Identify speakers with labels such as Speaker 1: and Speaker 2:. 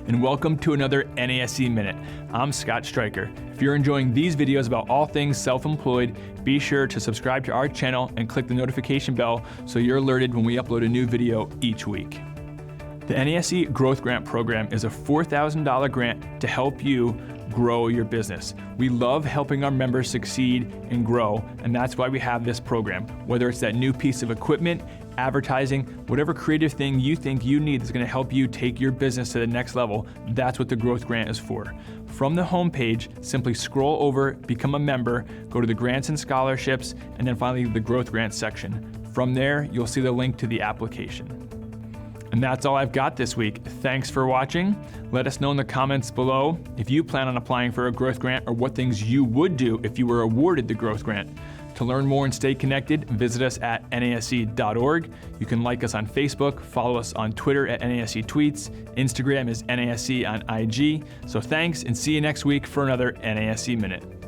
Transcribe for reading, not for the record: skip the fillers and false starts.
Speaker 1: and welcome to another NASE Minute. I'm Scott Stryker. If you're enjoying these videos about all things self-employed, be sure to subscribe to our channel and click the notification bell so you're alerted when we upload a new video each week. The NASE Growth Grant Program is a $4,000 grant to help you grow your business. We love helping our members succeed and grow, and that's why we have this program. Whether it's that new piece of equipment, advertising, whatever creative thing you think you need that's going to help you take your business to the next level, that's what the Growth Grant is for. From the homepage, simply scroll over, become a member, go to the Grants and Scholarships, and then finally the Growth Grant section. From there, you'll see the link to the application. And that's all I've got this week. Thanks for watching. Let us know in the comments below if you plan on applying for a growth grant or what things you would do if you were awarded the growth grant. To learn more and stay connected, visit us at nase.org. You can like us on Facebook, follow us on Twitter at NASE Tweets. Instagram is NASE on IG. So thanks, and see you next week for another NASE Minute.